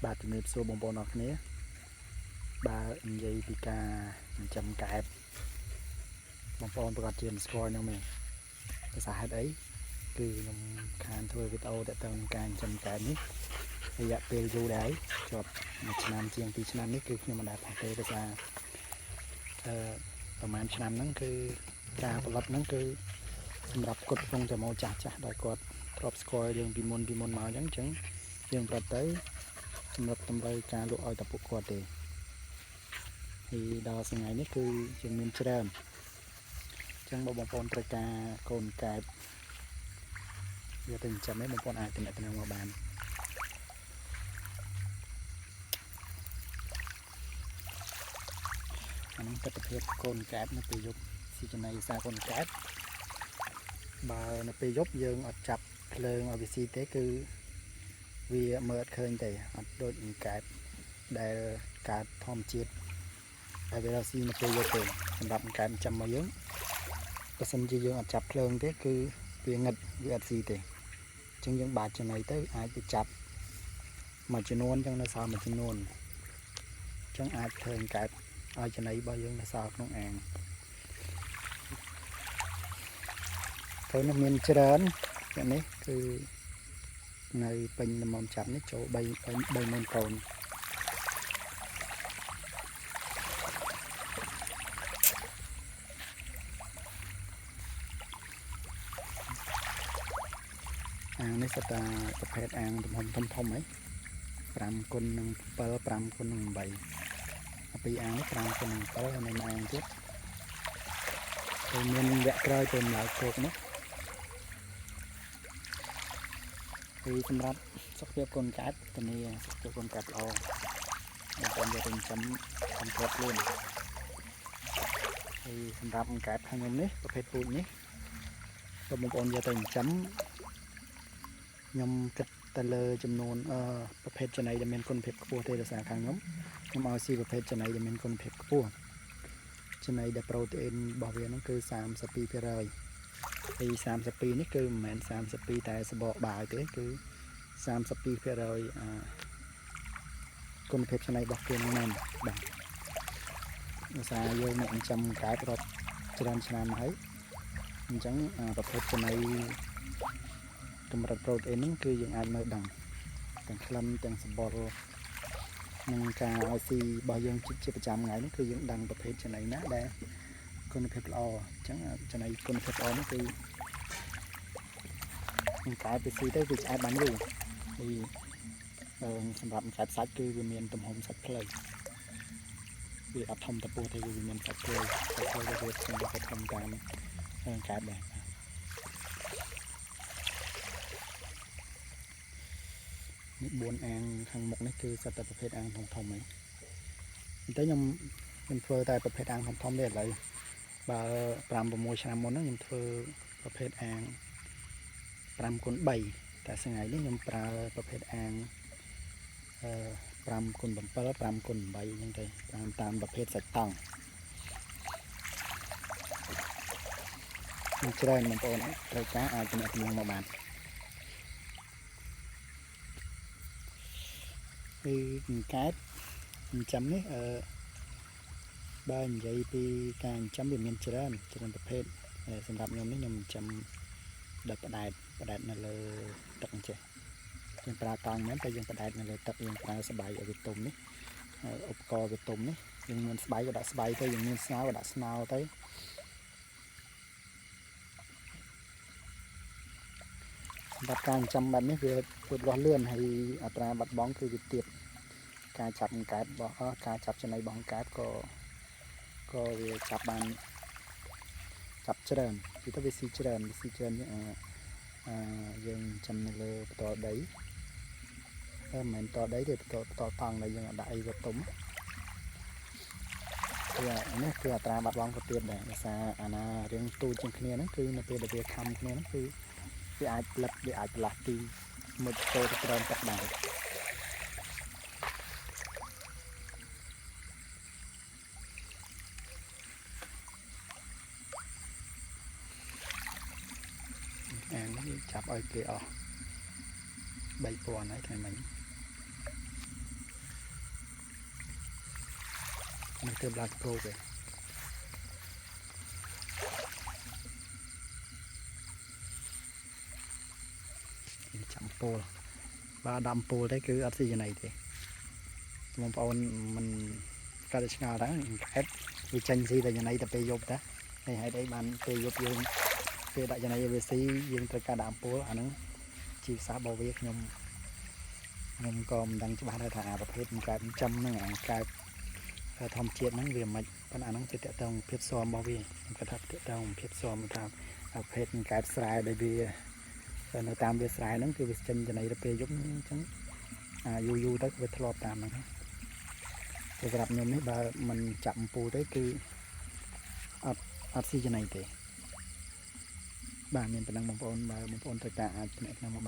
បាទជំរាបសួរបងប្អូនអរគ្នាបាទនិយាយពីការចិញ្ចឹមកែបបងប្អូនប្រកាសជាស្គាល់ខ្ញុំទេភាសាហេតុអីគឺខ្ញុំខានធ្វើវីដេអូទាក់ទងនឹងការចិញ្ចឹមកែបនេះរយៈពេលយូរដែរជាប់1ឆ្នាំជាង2ឆ្នាំនេះគឺខ្ញុំមិនដែលផុសទេដោយសារប្រហែលឆ្នាំហ្នឹងគឺការផលិតហ្នឹងគឺសម្រាប់គាត់កំពុងតែមកចាស់ដោយគាត់ធ្លាប់ស្គាល់យើងពីមុនមកអញ្ចឹងយើងប្រត់ទៅសម្រាប់តម្រូវការលក់ឲ្យតែពួកគាត់ទេហើយដល់ថ្ងៃនេះគឺយើងមានច្រើនអញ្ចឹងបងប្អូនត្រូវការកូនកែបវាទៅចិញ្ចឹមឯងបងប្អូនអាចតំណែងមកបានអានេះទស្សនភាពកូនកែបនៅពេលយប់ស៊ីចំណីសារកូនកែបបើនៅពេលយប់យើងអត់ចាប់ភ្លើងឲ្យវាស៊ីទេគឺវាមើលអត់ឃើញទេអត់ដូចកែបដែលកើតធម្មជាតិហើយវាស៊ីនៅពេលយប់ទេសម្រាប់កែបចិញ្ចឹមមកយើងបើសិនជាយើងអត់ចាប់ភ្លើងទេគឺវាងឹតវាអត់ស៊ីទេអញ្ចឹងយើងបាចចំណីទៅអាចទៅចាប់មួយចំនួនអញ្ចឹងនៅសល់មួយចំនួនអញ្ចឹងអាចឃើញកែបឲ្យចំណីរបស់យើងនៅសល់ក្នុងអាងទៅនោះមានច្រើនយ៉ាងនេះគឺនៅពេញលំមចាប់នេះចូល30000កូនអាងនេះសិតតែប្រភេទអាងទំហំធំហ៎5x7 5x8ពីអាងនេះ5x7 ហើយនៅអាងទៀតហើយមានវគ្គក្រោយទៅឡើងគោកនោះគឺសម្រាប់សុខភាពកូនកែបធានាសុខភាពកូនកែបល្អបងប្អូនយកទៅចិញ្ចឹមកំប្រត់ខ្លួនហើយសម្រាប់កូនកែបខាងខ្ញុំនេះប្រភេទពូជនេះបើបងប្អូនយកទៅចិញ្ចឹមខ្ញុំគិតទៅលើចំនួនប្រភេទចំណីដែលមានគុណភាពខ្ពស់ទេដោយសារខាងខ្ញុំឲ្យស៊ីប្រភេទចំណីដែលមានគុណភាពខ្ពស់ចំណីដែលប្រូតេអ៊ីនរបស់វាហ្នឹងគឺ 32% ហើយ32នេះគឺមិនមែន32តែសបកបាយទេគឺ 32% គុណភាពចំណីរបស់គេហ្នឹងមែនបាទដោយសារយើងអ្នកចិញ្ចឹមកែបរាប់ច្រើនឆ្នាំហើយអញ្ចឹងប្រភេទចំណីកម្រិតប្រូតអ៊ីនហ្នឹងគឺយើងអាចមើលដឹងទាំងក្លិនទាំងសម្បុរនឹងការឲ្យស៊ីរបស់យើងជាប្រចាំថ្ងៃនេះគឺយើងដឹងប្រភេទចំណីណាដែលគុណភាពល្អអញ្ចឹងចំណីគុណភាពល្អនេះគឺកែបទៅស៊ីទៅវាឆ្អែតបានយូរហើយសម្រាប់កែបសាច់គឺវាមានទំហំសាច់ខ្លីវាអត់ធំទៅពោះទេវាមានសាច់ខ្លីវាសម្រាប់ធំតាមកែបដែរនេះ4អាងខាងមុខនេះគឺសិតតែប្រភេទអាងធំហ៎តែខ្ញុំធ្វើតែប្រភេទអាងធំទេឥឡូវបើ5-6ឆ្នាំមុនហ្នឹងខ្ញុំធ្វើប្រភេទអាង 5x3 តែថ្ងៃនេះខ្ញុំប្រើប្រភេទអាង5x7 5x8 អញ្ចឹងទៅតាមប្រភេទសាច់តង់មានច្រើនបងប្អូនត្រូវការអាចទំនាក់ទំនងមកបានពីកែបចិញ្ចឹមនេះបើនិយាយពីការចិញ្ចឹមវាមានច្រើនប្រភេទសម្រាប់ខ្ញុំនេះខ្ញុំចិញ្ចឹមដោយផ្ដែតនៅលើទឹកអញ្ចេះយើងប្រើកង់មែនតែយើងផ្ដែតនៅលើទឹកយើងប្រើស្បៃឲ្យវាទុំនេះឧបករណ៍វាទុំនេះយើងមានស្បៃក៏ដាក់ស្បៃទៅយើងមានស្នោក៏ដាក់ស្នោទៅសម្រាប់ការចិញ្ចឹមបែបនេះវាពុតលាស់លឿនហើយអត្រាបាត់បង់គឺវាទាបការចាប់កែបរបស់ការចាប់ចំណីរបស់កែបក៏វាចាប់បានចាប់ច្រើនគឺទៅវាស៊ីច្រើនយើងចំនៅលើបន្តដីមិនមែនតដីទេបន្តតង់ដែលយើងដាក់អីវាទុំគឺនេះគឺអត្រាបាត់បង់ក៏ទាបដែរដោយសារអាណារៀងទូជាងគ្នាហ្នឹងគឺនៅពេលដែលវាខំគ្នាហ្នឹងគឺវាអាចផ្លិតវាអាចប្រឡាស់ទីមួយចូលទៅក្រោមទឹកដែរអានេះចាប់ឲ្យគេអស់3000ហើយថ្ងៃមិញ มันเติมลาดโปรไปจำโปรบาดำโปรได้คืออัดซีจะไหนเตะมองเปามันก็จะงาได้แคบวิจัยซีแต่ยังไงแต่ไปยบนะให้ได้มันไปยบยังไปได้ยังไงเวซียังตระการดำโปรอันนั้นชีสาบอเวกยมก็มันดังจะบ้าได้ถ่ายประเภทมันกลายเป็นจำนั่งอ่างกลายทำเจียนนั่งเรียมมาปัญหานั่งจะเตะตรงเพียบซ้อมบอวีมันกระทับเตะตรงเพียบซ้อมมันทำประเภทมันกลายสลายได้เบียในตามเบียสลายนั่นคือวิจัยจะไหนจะไปยบจังยูได้ไปทะเลาะตามนะครับแต่สำหรับยมนี่บามันจับปูได้คืออัดซีจะไหนเตะบ้านเมียนเป็นนังบางปอนบางปอนตะการอาจจะไหนนังบาง